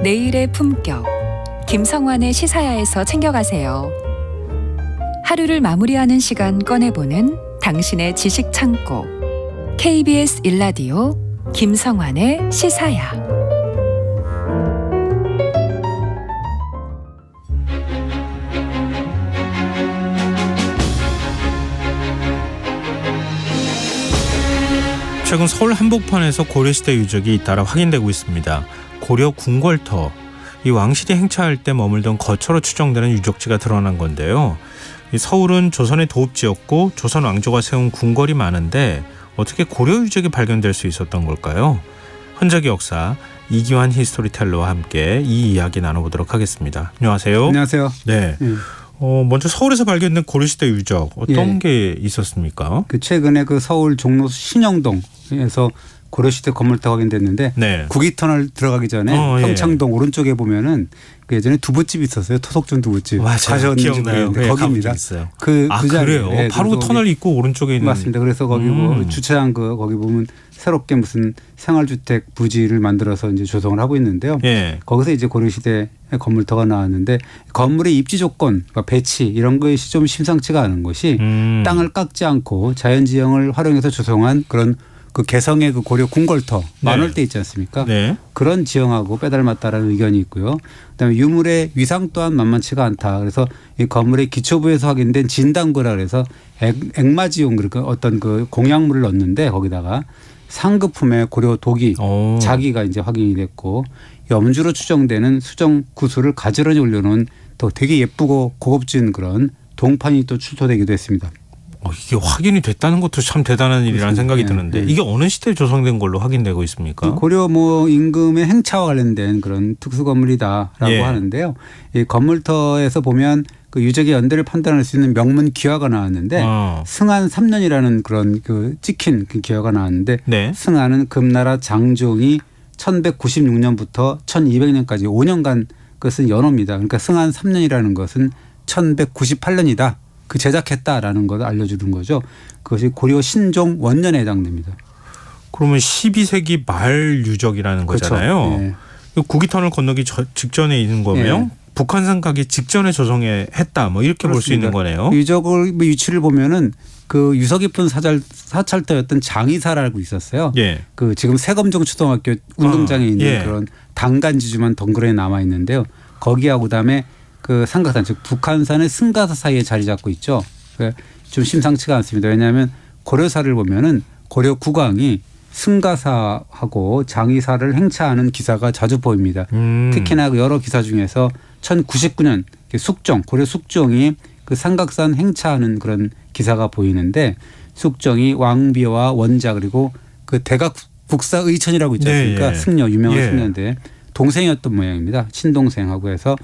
내일의 품격, 김성환의 시사야에서 챙겨가세요. 하루를 마무리하는 시간 꺼내보는 당신의 지식 창고. KBS 1라디오 김성환의 시사야. 최근 서울 한복판에서 고려시대 유적이 잇따라 확인되고 있습니다. 고려 궁궐터, 이 왕실이 행차할 때 머물던 거처로 추정되는 유적지가 드러난 건데요. 이 서울은 조선의 도읍지였고 조선 왕조가 세운 궁궐이 많은데 어떻게 고려 유적이 발견될 수 있었던 걸까요? 흔적의 역사, 이기환 히스토리텔러와 함께 이 이야기 나눠보도록 하겠습니다. 안녕하세요. 안녕하세요. 네. 먼저 서울에서 발견된 고려시대 유적 어떤 게 있었습니까? 최근에 서울 종로 신영동에서 고려시대 건물터가 확인됐는데 네. 구기터널 들어가기 전에 평창동 오른쪽에 보면은 예전에 두부집이 있었어요. 토속전 두부집. 맞아요. 기억나요. 네, 거기입니다. 있어요. 그래요? 네, 바로 터널 있고 오른쪽에 있는. 맞습니다. 그래서 거기 주차장 거기 보면 새롭게 무슨 생활주택 부지를 만들어서 이제 조성을 하고 있는데요. 예. 거기서 이제 고려시대 건물터가 나왔는데 건물의 입지 조건, 배치 이런 것이 좀 심상치가 않은 것이 땅을 깎지 않고 자연지형을 활용해서 조성한 그런 개성의 고려 궁궐터 만월대 있지 않습니까? 네. 그런 지형하고 빼닮았다라는 의견이 있고요. 그다음에 유물의 위상 또한 만만치가 않다. 그래서 이 건물의 기초부에서 확인된 진단구라 그래서 액마지용 어떤 공약물을 넣었는데 거기다가 상급품의 고려 도기 자기가 이제 확인이 됐고 염주로 추정되는 수정 구슬을 가지런히 올려놓은 또 되게 예쁘고 고급진 그런 동판이 또 출토되기도 했습니다. 이게 확인이 됐다는 것도 참 대단한 일이라는 생각이 드는데 이게 어느 시대에 조성된 걸로 확인되고 있습니까? 고려 임금의 행차와 관련된 그런 특수 건물이다라고 하는데요. 이 건물터에서 보면 유적의 연대를 판단할 수 있는 명문 기화가 나왔는데 승한 3년이라는 그런 찍힌 기화가 나왔는데 네. 승한은 금나라 장종이 1196년부터 1200년까지 5년간 그것은 연호입니다. 그러니까 승한 3년이라는 것은 1198년이다. 제작했다라는 걸 알려주는 거죠. 그것이 고려 신종 원년에 해당됩니다. 그러면 12세기 말 유적이라는 거잖아요. 네. 구기터널 건너기 직전에 있는 거면 네. 북한산 가기 직전에 조성에 했다. 이렇게 볼 수 있는 거네요. 유적을 위치를 보면은 유서 깊은 사찰터였던 장의사라고 있었어요. 예. 지금 세검정 초등학교 운동장에 있는 그런 당간지주만 덩그러니 남아 있는데요. 거기하고 그다음에 삼각산 즉 북한산의 승가사 사이에 자리 잡고 있죠. 좀 심상치가 않습니다. 왜냐하면 고려사를 보면은 고려 국왕이 승가사하고 장의사를 행차하는 기사가 자주 보입니다. 특히나 여러 기사 중에서 1099년 숙종 고려 숙종이 삼각산 행차하는 그런 기사가 보이는데 숙종이 왕비와 원자 그리고 대각 국사의천이라고 있지 않습니까? 네. 승려 유명한 승려인데 동생이었던 모양입니다. 친동생하고 해서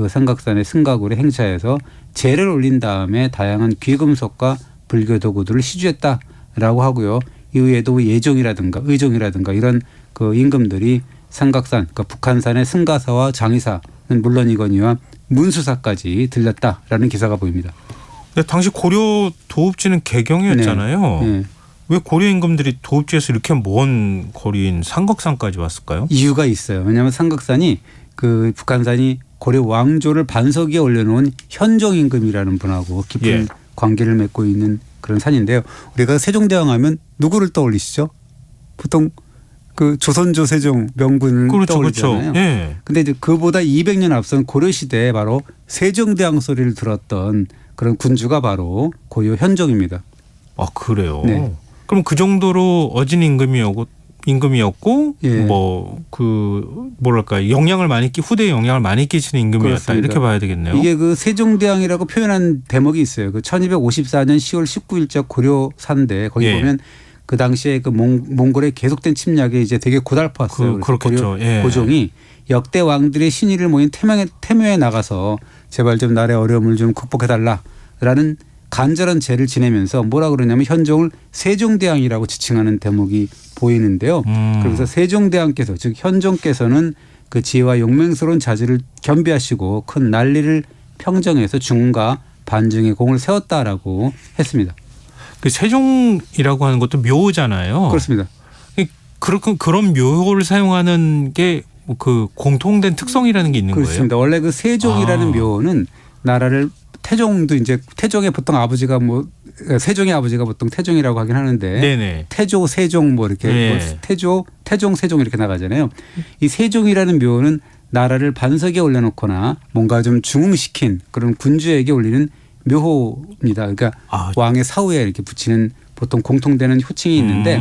삼각산의 승각으로 행차해서 제를 올린 다음에 다양한 귀금속과 불교 도구들을 시주했다라고 하고요. 이후에도 예종이라든가 의종이라든가 이런 임금들이 삼각산 북한산의 승가사와 장의사는 물론이거니와 문수사까지 들렸다라는 기사가 보입니다. 근데 당시 고려 도읍지는 개경이었잖아요. 네. 왜 고려 임금들이 도읍지에서 이렇게 먼 거리인 삼각산까지 왔을까요? 이유가 있어요. 왜냐하면 삼각산이 북한산이 고려 왕조를 반석 위에 올려놓은 현종 임금이라는 분하고 깊은 관계를 맺고 있는 그런 산인데요. 우리가 세종대왕 하면 누구를 떠올리시죠? 보통 조선조 세종 명군을 떠올리잖아요. 그런데 이제 그보다 200년 앞선 고려시대에 바로 세종대왕 소리를 들었던 그런 군주가 바로 고려 현종입니다. 아 그래요? 네. 그럼 그 정도로 어진 임금이었고 후대에 영향을 많이 끼치는 임금이었다. 그렇습니다. 이렇게 봐야 되겠네요. 이게 세종대왕이라고 표현한 대목이 있어요. 1254년 10월 19일자 고려사인데 거기 보면 그 당시에 몽골의 계속된 침략에 이제 되게 고달팠어요. 그렇겠죠. 고려 고종이 역대 왕들의 신의를 모인 태묘에 나가서 제발 좀 나라의 어려움을 좀 극복해달라라는 간절한 제를 지내면서 뭐라 그러냐면 현종을 세종대왕이라고 지칭하는 대목이 보이는데요. 그래서 세종대왕께서 즉 현종께서는 지혜와 용맹스러운 자질을 겸비하시고 큰 난리를 평정해서 중흥과 반중의 공을 세웠다라고 했습니다. 세종이라고 하는 것도 묘잖아요. 그렇습니다. 그런 묘호를 사용하는 게 그 공통된 특성이라는 게 있는 그렇습니다. 거예요? 원래 그 세종이라는 묘는 나라를 태종도 이제 태종의 보통 아버지가 뭐 세종의 아버지가 보통 태종이라고 하긴 하는데 네네. 태조, 세종 뭐 이렇게 네. 뭐 태종, 세종 이렇게 나가잖아요. 이 세종이라는 묘는 나라를 반석에 올려놓거나 뭔가 좀 중흥시킨 그런 군주에게 올리는 묘호입니다. 그러니까 왕의 사후에 이렇게 붙이는 보통 공통되는 호칭이 있는데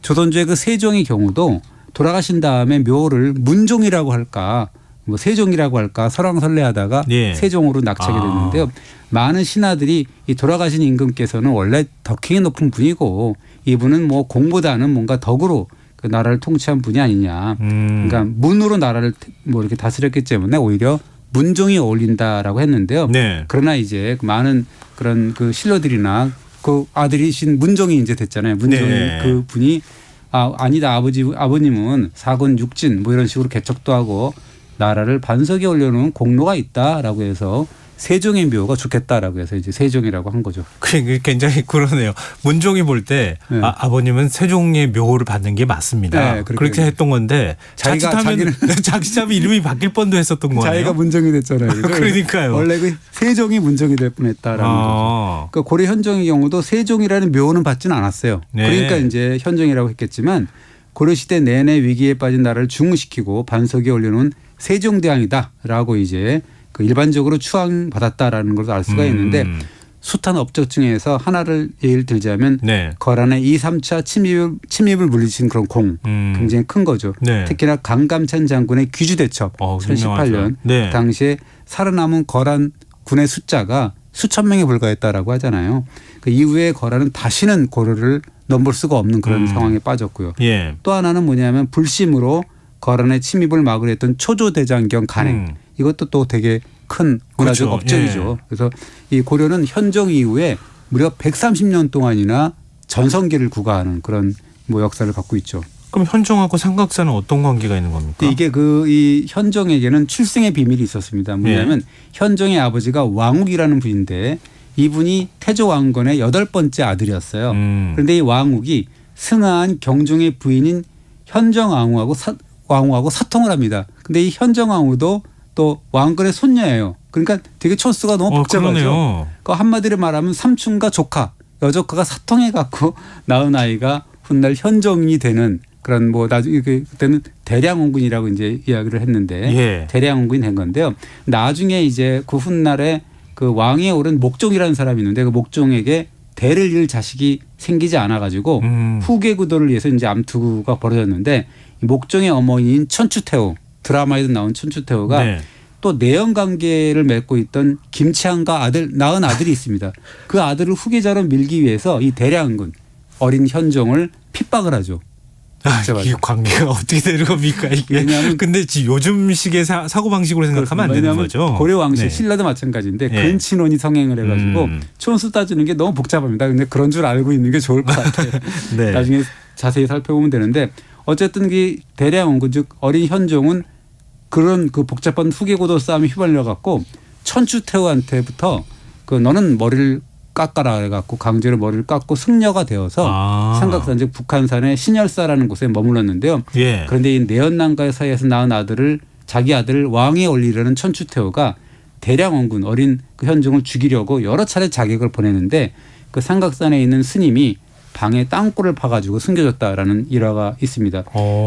조선조의 그 세종의 경우도 돌아가신 다음에 묘를 문종이라고 할까 뭐 세종이라고 할까 설왕설래하다가 예. 세종으로 낙차게 됐는데요. 많은 신하들이 이 돌아가신 임금께서는 원래 덕행이 높은 분이고 이분은 뭐 공보다는 뭔가 덕으로 그 나라를 통치한 분이 아니냐. 그러니까 문으로 나라를 뭐 이렇게 다스렸기 때문에 오히려 문종이 어울린다라고 했는데요. 네. 그러나 이제 많은 그런 그 신료들이나 그 아들이신 문종이 이제 됐잖아요. 문종이 네. 그 분이 아니다 아버님은 사군 육진 뭐 이런 식으로 개척도 하고 나라를 반석에 올려놓은 공로가 있다라고 해서 세종의 묘가 좋겠다라고 해서 이제 세종이라고 한 거죠. 굉장히 그러네요. 문종이 볼 때 네. 아버님은 세종의 묘를 받는 게 맞습니다. 네, 그렇게 했던 건데 자칫하면 이름이 바뀔 뻔도 했었던 거네요. 자기가 문종이 됐잖아요. 그러니까요. 원래 그 세종이 문종이 될 뻔했다라는 거죠. 그러니까 고려 현종의 경우도 세종이라는 묘는 받지는 않았어요. 네. 그러니까 이제 현종이라고 했겠지만 고려 시대 내내 위기에 빠진 나라를 중흥시키고 반석에 올려놓은 세종대왕이다라고 이제 그 일반적으로 추앙받았다라는 것을 알 수가 있는데 숱한 업적 중에서 하나를 예를 들자면 네. 거란의 2, 3차 침입을 물리친 그런 공 굉장히 큰 거죠. 네. 특히나 강감찬 장군의 귀주대첩 1018년 네. 당시에 살아남은 거란 군의 숫자가 수천 명에 불과했다라고 하잖아요. 그 이후에 거란은 다시는 고려를 넘볼 수가 없는 그런 상황에 빠졌고요. 예. 또 하나는 뭐냐면 불심으로 거란의 침입을 막으려 했던 초조대장경 간행 이것도 또 되게 큰 문화적 그렇죠. 업적이죠. 예. 그래서 이 고려는 현종 이후에 무려 130년 동안이나 전성기를 구가하는 그런 뭐 역사를 갖고 있죠. 그럼 현종하고 삼각사는 어떤 관계가 있는 겁니까? 이게 이 현종에게는 출생의 비밀이 있었습니다. 뭐냐면 현종의 아버지가 왕욱이라는 분인데 이분이 태조 왕건의 8번째 아들이었어요. 그런데 이 왕욱이 승하한 경종의 부인인 현정왕후하고 사통을 합니다. 근데 이 현정왕후도 또 왕건의 손녀예요. 그러니까 되게 초수가 너무 복잡하죠. 그 한마디로 말하면 삼촌과 조카, 여조카가 사통해 갖고 낳은 아이가 훗날 현종이 되는 그런 뭐 나중에 그때는 대량원군이라고 이제 이야기를 했는데 대량원군이 된 건데요. 나중에 이제 그 훗날에 그 왕위에 오른 목종이라는 사람이 있는데 그 목종에게 대를 이을 자식이 생기지 않아 가지고 후계 구도를 위해서 이제 암투가 벌어졌는데 목종의 어머니인 천추태후 드라마에도 나온 천추태후가 또 내연 관계를 맺고 있던 김치한과 낳은 아들이 있습니다. 그 아들을 후계자로 밀기 위해서 이 대량군 어린 현종을 핍박을 하죠. 이 관계가 어떻게 되는 겁니까? 이게. 왜냐하면 근데 요즘 식의 사고방식으로 생각하면 안 되는 거죠. 고려 왕실 신라도 마찬가지인데 근친혼이 성행을 해가지고 촌수 따지는 게 너무 복잡합니다. 근데 그런 줄 알고 있는 게 좋을 것 같아요. 나중에 자세히 살펴보면 되는데 어쨌든 이 대량원군 즉 어린 현종은 그런 그 복잡한 후계고도 싸움에 휘말려 갖고 천추태후한테부터 그 너는 머리를 깎아라 해갖고 강제로 머리를 깎고 승려가 되어서 삼각산 즉 북한산의 신열사라는 곳에 머물렀는데요. 그런데 이 내연남과의 사이에서 낳은 아들을 자기 아들을 왕위에 올리려는 천추태후가 대량원군 어린 그 현종을 죽이려고 여러 차례 자객을 보내는데 그 삼각산에 있는 스님이 방에 땅굴을 파가지고 숨겨졌다라는 일화가 있습니다.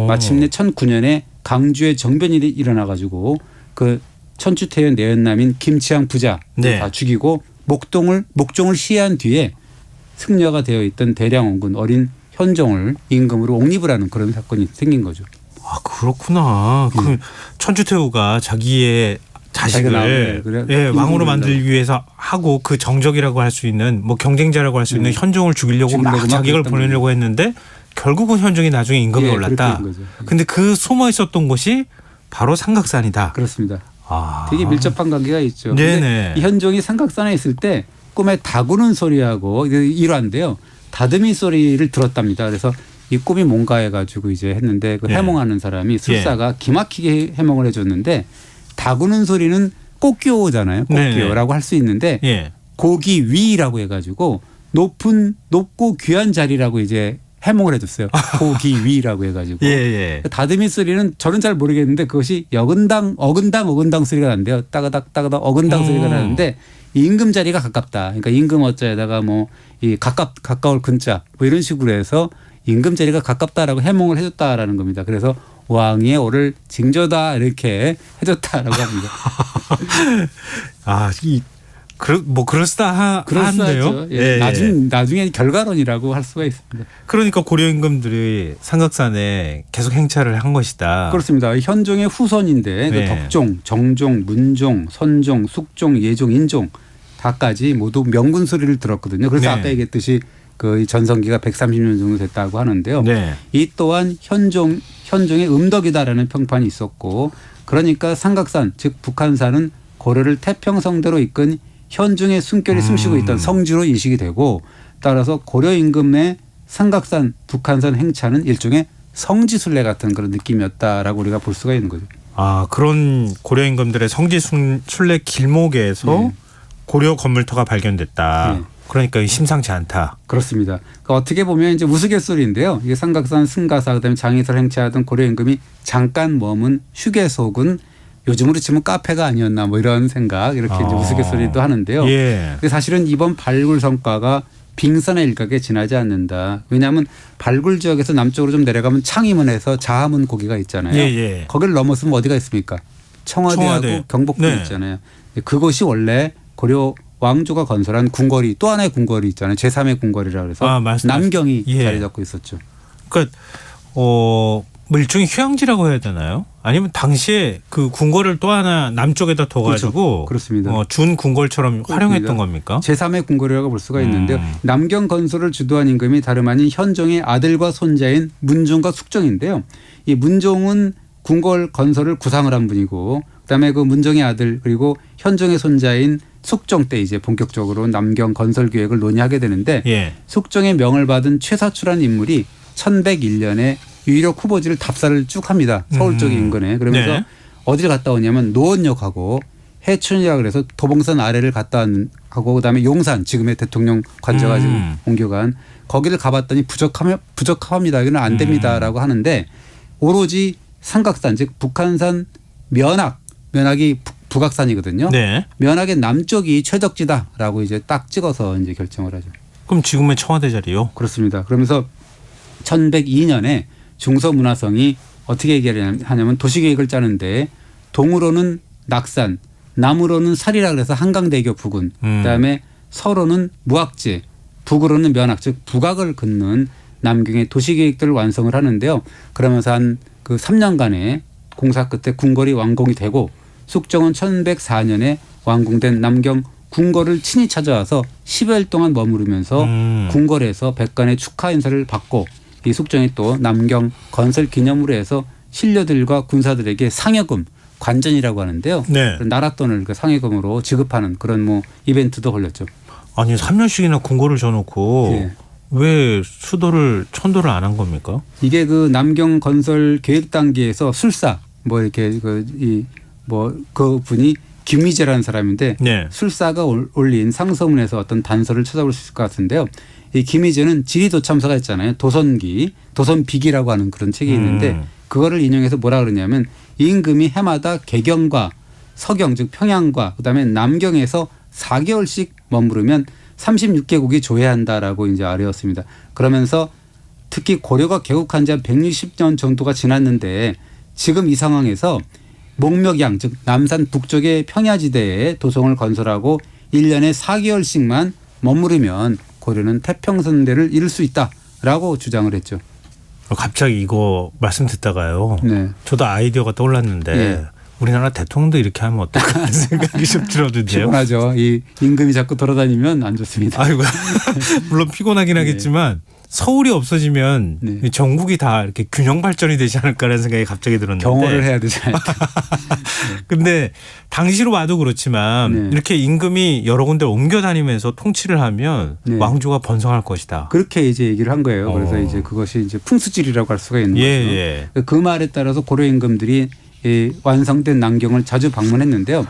마침내 1009년에 강주에 정변이 일어나가지고 그 천추태후의 내연남인 김치한 부자 다 죽이고 목종을 시해한 뒤에 승려가 되어 있던 대량원군 어린 현종을 임금으로 옹립을 하는 그런 사건이 생긴 거죠. 아 그렇구나. 그 천추태후가 자기의 자식을 왕으로 만들기 위해서 하고 그 정적이라고 할 수 있는 뭐 경쟁자라고 할 수 있는 현종을 죽이려고 막 자객을 보내려고 했는데 결국은 현종이 나중에 임금에 올랐다. 근데 그 숨어 있었던 곳이 바로 삼각산이다. 그렇습니다. 되게 밀접한 관계가 있죠. 근데 이 현종이 삼각산에 있을 때 꿈에 다구는 소리하고 일화인데요. 다듬이 소리를 들었답니다. 그래서 이 꿈이 뭔가 해가지고 이제 했는데 그 해몽하는 사람이 술사가 기막히게 해몽을 해줬는데 다구는 소리는 꽃기호잖아요. 꽃기호라고 할 수 있는데 고기 위라고 해가지고 높고 귀한 자리라고 이제 해몽을 해줬어요. 고기위라고 해가지고. 예, 예. 다듬이 소리는 저는 잘 모르겠는데 그것이 어근당 소리가 난대요. 따가닥 어근당 소리가 나는데 임금 자리가 가깝다. 그러니까 임금 어자에다가 뭐 이 가까울 근자 뭐 이런 식으로 해서 임금 자리가 가깝다라고 해몽을 해줬다라는 겁니다. 그래서 왕위의 오를 징조다 이렇게 해줬다라고 합니다. 그럴싸한데요. 예. 나중에 결과론이라고 할 수가 있습니다. 그러니까 고려 임금들이 삼각산에 계속 행차를 한 것이다. 그렇습니다. 현종의 후손인데 네. 그 덕종, 정종, 문종, 선종, 숙종, 예종, 인종 다까지 모두 명분 소리를 들었거든요. 그래서 네. 아까 얘기했듯이 그 전성기가 130년 정도 됐다고 하는데요. 네. 이 또한 현종의 음덕이다라는 평판이 있었고 그러니까 삼각산 즉 북한산은 고려를 태평성대로 이끈 현종의 숨결이 숨쉬고 있던 성지로 인식이 되고 따라서 고려 임금의 삼각산 북한산 행차는 일종의 성지순례 같은 그런 느낌이었다라고 우리가 볼 수가 있는 거죠. 아, 그런 고려 임금들의 성지순례 길목에서 네. 고려 건물터가 발견됐다. 네. 그러니까 심상치 않다. 그렇습니다. 그러니까 어떻게 보면 이제 우스갯소리인데요. 이게 삼각산 승가사 그다음에 장의사를 행차하던 고려 임금이 잠깐 머문 휴게소군 요즘으로 치면 카페가 아니었나 뭐 이런 생각 이렇게 이제 우스갯소리도 하는데요. 예. 근데 사실은 이번 발굴 성과가 빙산의 일각에 지나지 않는다. 왜냐하면 발굴 지역에서 남쪽으로 좀 내려가면 창의문에서 자하문 고개가 있잖아요. 예. 거기를 넘었으면 어디가 있습니까? 청와대하고 청와대. 경복궁 네. 있잖아요. 그것이 원래 고려 왕조가 건설한 궁궐이 또 하나의 궁궐이 있잖아요. 제3의 궁궐이라 그래서 남경이 예. 자리 잡고 있었죠. 그러니까 뭐 일종의 휴양지라고 해야 되나요? 아니면 당시에 그 궁궐을 또 하나 남쪽에다 둬가지고 그렇죠. 그렇습니다. 준 궁궐처럼 활용했던 겁니까? 제3의 궁궐이라고 볼 수가 있는데요. 남경 건설을 주도한 임금이 다름 아닌 현종의 아들과 손자인 문종과 숙종인데요. 이 문종은 궁궐 건설을 구상을 한 분이고 그다음에 그 문종의 아들 그리고 현종의 손자인 숙종 때 이제 본격적으로 남경 건설 계획을 논의하게 되는데 예. 숙종의 명을 받은 최사추라는 인물이 1101년에 유일옥 후보지를 답사를 쭉 합니다. 서울 쪽 인근에. 그러면서 네. 어디를 갔다 오냐면 노원역하고 해춘이라 그래서 도봉산 아래를 갔다 하고 그다음에 용산 지금의 대통령 관저가 지금 옮겨간 거기를 가봤더니 부적합합니다. 이거는 안 됩니다라고 하는데 오로지 삼각산 즉 북한산 면학이 북악산이거든요. 네. 면학의 남쪽이 최적지다라고 이제 딱 찍어서 이제 결정을 하죠. 그럼 지금의 청와대 자리요? 그렇습니다. 그러면서 1102년에 중서문화성이 어떻게 얘기하냐면 도시계획을 짜는데 동으로는 낙산, 남으로는 살이라 그래서 한강대교 부근, 그다음에 서로는 무학지, 북으로는 면학 즉 북악을 긋는 남경의 도시계획들을 완성을 하는데요. 그러면서 한 그 3년간의 공사 끝에 궁궐이 완공이 되고 숙종은 1104년에 완공된 남경 궁궐을 친히 찾아와서 10여일 동안 머무르면서 궁궐에서 백관의 축하 인사를 받고 이 숙종이 또 남경 건설 기념으로 해서 신료들과 군사들에게 상여금 관전이라고 하는데요. 네. 나라 돈을 그 상여금으로 지급하는 그런 뭐 이벤트도 걸렸죠. 아니 3년씩이나 궁궐을 져놓고 예. 왜 천도를 안 한 겁니까? 이게 그 남경 건설 계획 단계에서 술사 뭐 이렇게 그 분이 김희재라는 사람인데 네. 술사가 올린 상서문에서 어떤 단서를 찾아볼 수 있을 것 같은데요. 이 김희재는 지리도 참사했잖아요. 도선비기라고 하는 그런 책이 있는데 그거를 인용해서 뭐라 그러냐면 임금이 해마다 개경과 서경 즉 평양과 그다음에 남경에서 4개월씩 머무르면 36개국이 조회한다라고 이제 아뢰었습니다. 그러면서 특히 고려가 개국한 지 한 160년 정도가 지났는데 지금 이 상황에서 목멱양 즉 남산 북쪽의 평야지대에 도성을 건설하고 1년에 4개월씩만 머무르면 고려는 태평성대를 이룰 수 있다라고 주장을 했죠. 갑자기 이거 말씀 듣다가요. 네. 저도 아이디어가 떠올랐는데 네. 우리나라 대통령도 이렇게 하면 어떨까 하는 생각이 좀 들어도 돼요. 피곤하죠. 이 임금이 자꾸 돌아다니면 안 좋습니다. 아이고 물론 피곤하긴 하겠지만 서울이 없어지면 네. 전국이 다 이렇게 균형 발전이 되지 않을까라는 생각이 갑자기 들었는데. 경호를 해야 되잖아요. 근데 당시로 봐도 그렇지만 네. 이렇게 임금이 여러 군데 옮겨 다니면서 통치를 하면 네. 왕조가 번성할 것이다. 그렇게 이제 얘기를 한 거예요. 그래서 이제 그것이 이제 풍수질이라고 할 수가 있는 예, 거죠. 그 말에 따라서 고려 임금들이 이 완성된 남경을 자주 방문했는데요.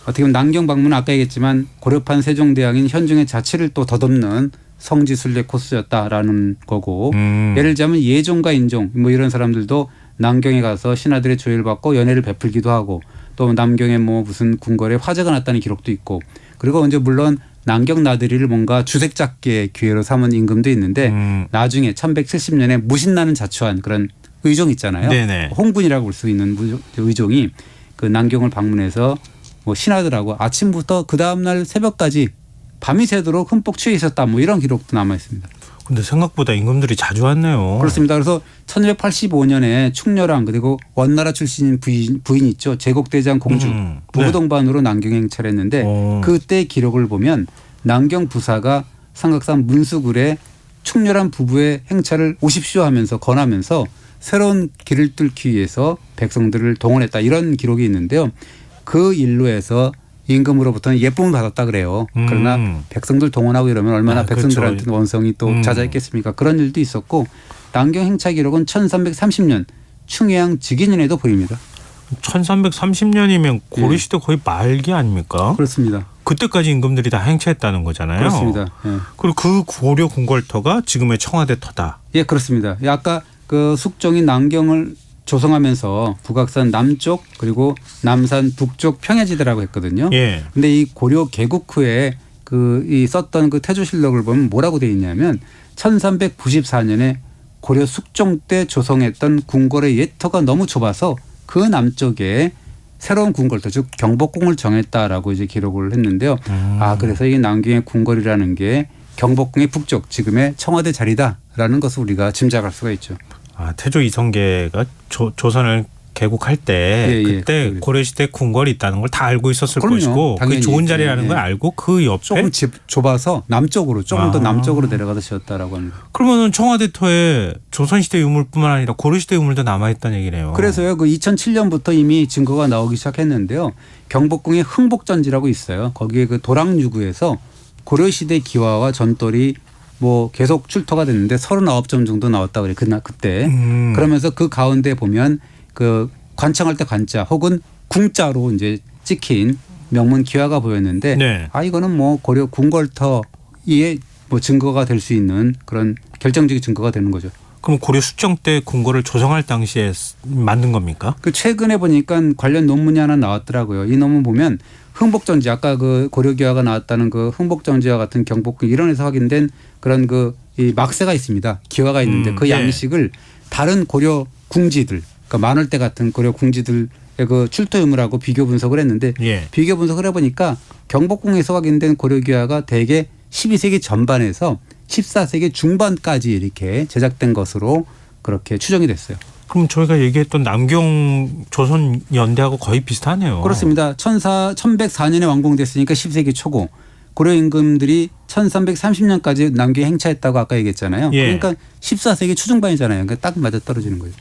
어떻게 보면 남경 방문은 아까 얘기했지만 고려판 세종대왕인 현종의 자치를 또 덧없는 성지순례 코스였다라는 거고 예를 들자면 예종과 인종 뭐 이런 사람들도 남경에 가서 신하들의 조회를 받고 연회를 베풀기도 하고 또 남경에 뭐 무슨 궁궐에 화재가 났다는 기록도 있고 그리고 이제 물론 남경 나들이를 뭔가 주색잡기의 기회로 삼은 임금도 있는데 나중에 1170년에 무신나는 자초한 그런 의종 있잖아요. 네네. 홍군이라고 볼 수 있는 의종이 그 남경을 방문해서 뭐 신하들하고 아침부터 그 다음날 새벽까지 밤이 새도록 흠뻑 취해 있었다 뭐 이런 기록도 남아 있습니다. 근데 생각보다 임금들이 자주 왔네요. 그렇습니다. 그래서 1285년에 충렬왕 그리고 원나라 출신인 부인 있죠. 제국대장 공주 부부 동반으로 남경에 행차를 했는데 그때 기록을 보면 남경 부사가 삼각산 문수굴에 충렬한 부부의 행차를 오십시오 하면서 권하면서 새로운 길을 뚫기 위해서 백성들을 동원했다 이런 기록이 있는데요. 그 일로 해서 임금으로부터는 예쁨을 받았다 그래요. 그러나 백성들 동원하고 이러면 얼마나 백성들한테는 그렇죠. 원성이 또 잦아있겠습니까. 그런 일도 있었고 남경 행차 기록은 1330년 충해양 즉위년에도 보입니다. 1330년이면 고려시대 거의 말기 아닙니까? 그렇습니다. 그때까지 임금들이 다 행차했다는 거잖아요. 그렇습니다. 예. 그리고 그 고려 궁궐터가 지금의 청와대 터다. 예, 그렇습니다. 아까 그 숙종인 남경을 조성하면서 북악산 남쪽 그리고 남산 북쪽 평야지대라고 했거든요. 예. 근데 이 고려 개국 후에 이 썼던 그 태조실록을 보면 뭐라고 돼 있냐면 1394년에 고려 숙종 때 조성했던 궁궐의 예터가 너무 좁아서 그 남쪽에 새로운 궁궐터 즉 경복궁을 정했다라고 이제 기록을 했는데요. 그래서 이 남경의 궁궐이라는 게 경복궁의 북쪽 지금의 청와대 자리다라는 것을 우리가 짐작할 수가 있죠. 태조 이성계가 조선을 개국할 때 그때 고려시대 궁궐이 있다는 걸 다 알고 있었을 그럼요. 것이고 그 좋은 자리라는 예. 걸 알고 그 옆에 조금 좁아서 남쪽으로 조금 더 남쪽으로 내려가서 지었다라고 합니다. 그러면은 청와대터에 조선시대 유물뿐만 아니라 고려시대 유물도 남아있다는 얘기네요. 그래서요. 그 2007년부터 이미 증거가 나오기 시작했는데요. 경복궁에 흥복전지라고 있어요. 거기에 그 도랑유구에서 고려시대 기와와 전돌이 뭐 계속 출토가 됐는데 39점 정도 나왔다 그래 그때. 그러면서 그 가운데 보면 그 관청할 때 관자 혹은 궁자로 이제 찍힌 명문 기와가 보였는데 네. 이거는 뭐 고려 궁궐터의 뭐 증거가 될 수 있는 그런 결정적인 증거가 되는 거죠. 그럼 고려 숙종 때 궁궐을 조성할 당시에 만든 겁니까? 그 최근에 보니까 관련 논문이 하나 나왔더라고요. 이 논문 보면 흥복전지 아까 그 고려기와가 나왔다는 그 흥복전지와 같은 경복궁 일원에서 확인된 그런 이 막세가 있습니다. 기와가 있는데 그 양식을 다른 고려 궁지들 그러니까 만월대 같은 고려 궁지들의 그 출토 유물하고 비교 분석을 했는데 비교 분석을 해보니까 경복궁에서 확인된 고려기와가 대개 12세기 전반에서 14세기 중반까지 이렇게 제작된 것으로 그렇게 추정이 됐어요. 그럼 저희가 얘기했던 남경 조선 연대하고 거의 비슷하네요. 그렇습니다. 1104년에 완공됐으니까 10세기 초고 고려 임금들이 1330년까지 남경에 행차했다고 아까 얘기했잖아요. 그러니까 14세기 초중반이잖아요. 그러니까 딱 맞아 떨어지는 거예요.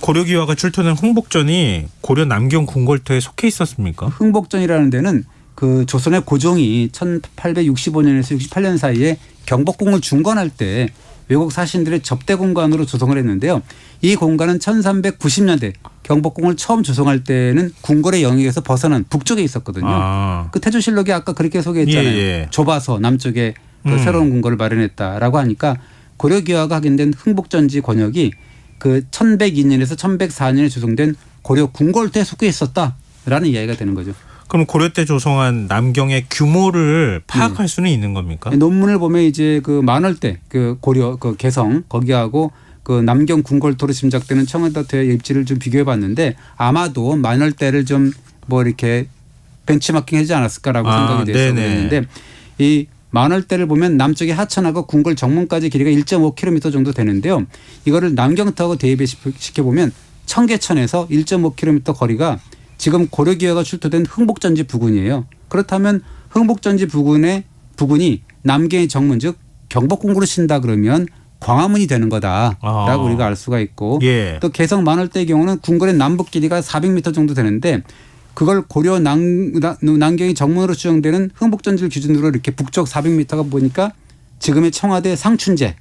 고려기와가 출토된 흥복전이 고려 남경 궁궐터에 속해 있었습니까? 흥복전이라는 데는 그 조선의 고종이 1865년에서 68년 사이에 경복궁을 중건할 때 외국 사신들의 접대 공간으로 조성을 했는데요. 이 공간은 1390년대 경복궁을 처음 조성할 때는 궁궐의 영역에서 벗어난 북쪽에 있었거든요. 그 태조실록이 아까 그렇게 소개했잖아요. 좁아서 남쪽에 그 새로운 궁궐을 마련했다라고 하니까 고려기와가 확인된 흥복전지 권역이 그 1102년에서 1104년에 조성된 고려 궁궐터에 속해 있었다라는 이야기가 되는 거죠. 그럼 고려 때 조성한 남경의 규모를 파악할 수는 있는 겁니까? 논문을 보면 이제 그 만월대 그 고려 그 개성 거기하고 그 남경 궁궐터로 짐작되는 청와대터의 입지를 좀 비교해 봤는데 아마도 만월대를 좀 뭐 이렇게 벤치마킹하지 않았을까라고 생각이 돼서 그랬는데 이 만월대를 보면 남쪽에 하천하고 궁궐 정문까지 길이가 1.5km 정도 되는데요. 이거를 남경터하고 대입시켜 보면 청계천에서 1.5km 거리가 지금 고려기와가 출토된 흥복전지 부근이에요. 그렇다면 흥복전지 부근이 남경의 정문 즉 경복궁으로 친다 그러면 광화문이 되는 거다라고 우리가 알 수가 있고 또 개성 만월대의 경우는 궁궐의 남북 길이가 400m 정도 되는데 그걸 고려 남경의 정문으로 추정되는 흥복전지를 기준으로 이렇게 북쪽 400m가 보니까 지금의 청와대 상춘제가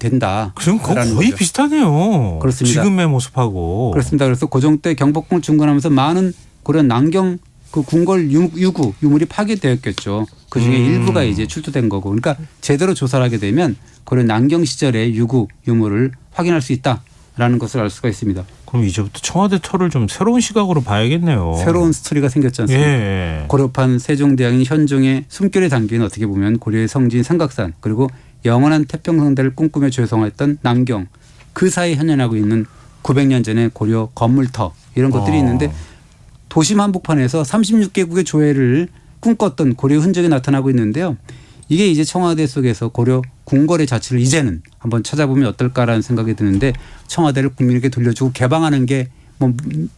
된다. 그럼 거의 거죠. 비슷하네요. 그렇습니다. 지금의 모습하고. 그렇습니다. 그래서 고종 때 경복궁을 중건하면서 많은 고려 남경 그 궁궐 유물이 파괴되었겠죠. 그중에 일부가 이제 출토된 거고. 그러니까 제대로 조사를 하게 되면 그런 남경 시절의 유물을 확인할 수 있다라는 것을 알 수가 있습니다. 그럼 이제부터 청와대 터를 좀 새로운 시각으로 봐야겠네요. 새로운 스토리가 생겼지 않습니까? 예. 고려판 세종대왕인 현종의 숨결에 담긴 어떻게 보면 고려의 성지인 삼각산 그리고 영원한 태평성대를 꿈꾸며 조성했던 남경 그 사이에 현현하고 있는 900년 전의 고려 건물터 이런 것들이 있는데 도심 한복판에서 36개국의 조회를 꿈꿨던 고려 흔적이 나타나고 있는데요. 이게 이제 청와대 속에서 고려 궁궐의 자취를 이제는 한번 찾아보면 어떨까라는 생각이 드는데 청와대를 국민에게 돌려주고 개방하는 게 뭐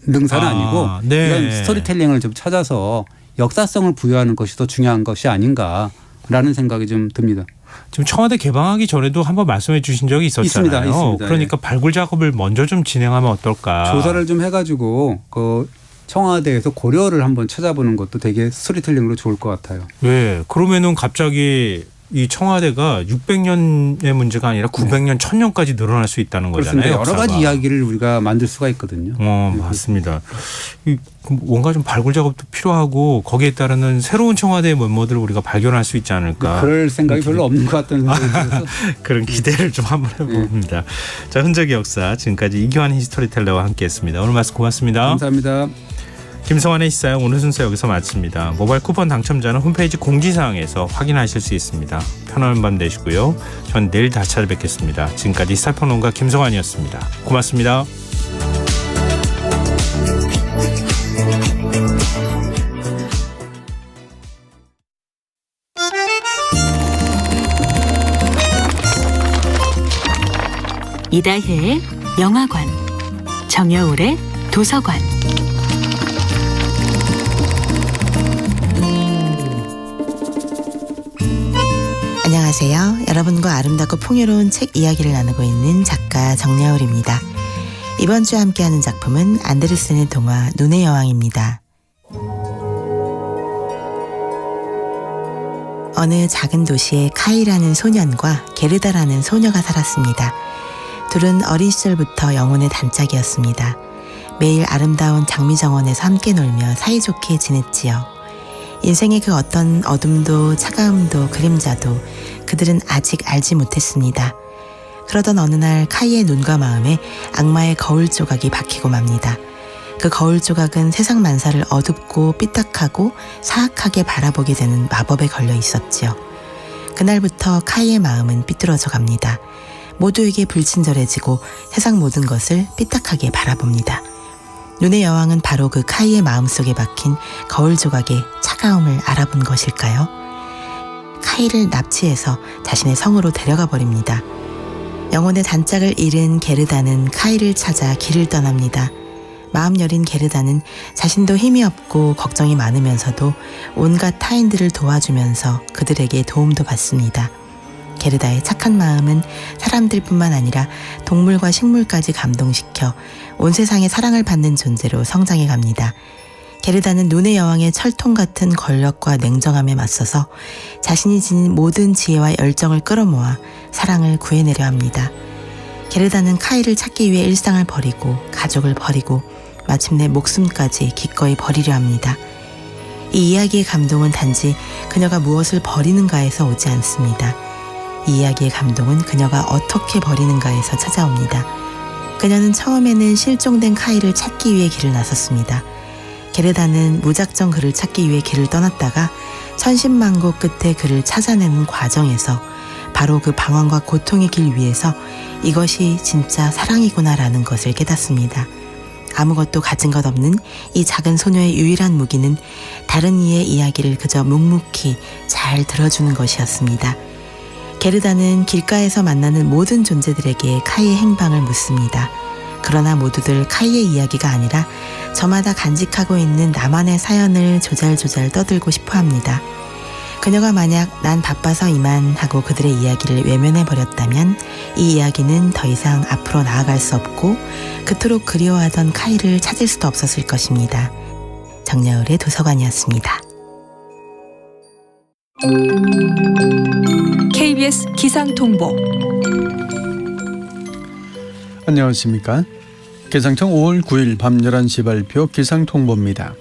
능사는 아니고 네. 이런 스토리텔링을 좀 찾아서 역사성을 부여하는 것이 더 중요한 것이 아닌가라는 생각이 좀 듭니다. 지금 청와대 개방하기 전에도 한번 말씀해 주신 적이 있었잖아요. 있습니다. 그러니까 발굴 작업을 먼저 좀 진행하면 어떨까. 조사를 좀 해가지고 그 청와대에서 고려를 한번 찾아보는 것도 되게 스토리텔링으로 좋을 것 같아요. 네. 그러면은 갑자기 이 청와대가 600년의 문제가 아니라 900년, 1000년까지 늘어날 수 있다는 거잖아요. 그렇습니다. 여러 가지 역사가. 이야기를 우리가 만들 수가 있거든요. 맞습니다. 뭔가 좀 발굴 작업도 필요하고 거기에 따르는 새로운 청와대의 면모들을 우리가 발견할 수 있지 않을까. 그럴 생각이 별로 없는 것 같다는 생각이 들어서 그런 기대를 좀 한번 해봅니다. 자, 흔적의 역사 지금까지 이규환 히스토리텔러와 함께했습니다. 오늘 말씀 고맙습니다. 감사합니다. 김성환의 시사용 오늘 순서 여기서 마칩니다. 모바일 쿠폰 당첨자는 홈페이지 공지사항에서 확인하실 수 있습니다. 편안한 밤 되시고요. 전 내일 다시 찾아뵙겠습니다. 지금까지 시사평론가 김성환이었습니다. 고맙습니다. 이다혜의 영화관, 정여울의 도서관. 안녕하세요. 여러분과 아름답고 풍요로운 책 이야기를 나누고 있는 작가 정여울입니다. 이번 주에 함께하는 작품은 안데르센의 동화 눈의 여왕입니다. 어느 작은 도시에 카이라는 소년과 게르다라는 소녀가 살았습니다. 둘은 어린 시절부터 영혼의 단짝이었습니다. 매일 아름다운 장미정원에서 함께 놀며 사이좋게 지냈지요. 인생의 그 어떤 어둠도 차가움도 그림자도 그들은 아직 알지 못했습니다. 그러던 어느 날 카이의 눈과 마음에 악마의 거울 조각이 박히고 맙니다. 그 거울 조각은 세상 만사를 어둡고 삐딱하고 사악하게 바라보게 되는 마법에 걸려 있었지요. 그날부터 카이의 마음은 삐뚤어져 갑니다. 모두에게 불친절해지고 세상 모든 것을 삐딱하게 바라봅니다. 눈의 여왕은 바로 그 카이의 마음속에 박힌 거울 조각의 차가움을 알아본 것일까요? 카이를 납치해서 자신의 성으로 데려가 버립니다. 영혼의 단짝을 잃은 게르다는 카이를 찾아 길을 떠납니다. 마음 여린 게르다는 자신도 힘이 없고 걱정이 많으면서도 온갖 타인들을 도와주면서 그들에게 도움도 받습니다. 게르다의 착한 마음은 사람들뿐만 아니라 동물과 식물까지 감동시켜 온 세상에 사랑을 받는 존재로 성장해 갑니다. 게르다는 눈의 여왕의 철통 같은 권력과 냉정함에 맞서서 자신이 지닌 모든 지혜와 열정을 끌어모아 사랑을 구해내려 합니다. 게르다는 카이를 찾기 위해 일상을 버리고 가족을 버리고 마침내 목숨까지 기꺼이 버리려 합니다. 이 이야기의 감동은 단지 그녀가 무엇을 버리는가에서 오지 않습니다. 이 이야기의 감동은 그녀가 어떻게 버리는가에서 찾아옵니다. 그녀는 처음에는 실종된 카이를 찾기 위해 길을 나섰습니다. 게르다는 무작정 그를 찾기 위해 길을 떠났다가 천신만고 끝에 그를 찾아내는 과정에서 바로 그 방황과 고통의 길 위에서 이것이 진짜 사랑이구나라는 것을 깨닫습니다. 아무것도 가진 것 없는 이 작은 소녀의 유일한 무기는 다른 이의 이야기를 그저 묵묵히 잘 들어주는 것이었습니다. 게르다는 길가에서 만나는 모든 존재들에게 카이의 행방을 묻습니다. 그러나 모두들 카이의 이야기가 아니라 저마다 간직하고 있는 나만의 사연을 조잘조잘 떠들고 싶어 합니다. 그녀가 만약 난 바빠서 이만 하고 그들의 이야기를 외면해버렸다면 이 이야기는 더 이상 앞으로 나아갈 수 없고 그토록 그리워하던 카이를 찾을 수도 없었을 것입니다. 정여울의 도서관이었습니다. KBS 기상통보. 안녕하십니까. 기상청 5월 9일 밤 11시 발표 기상통보입니다.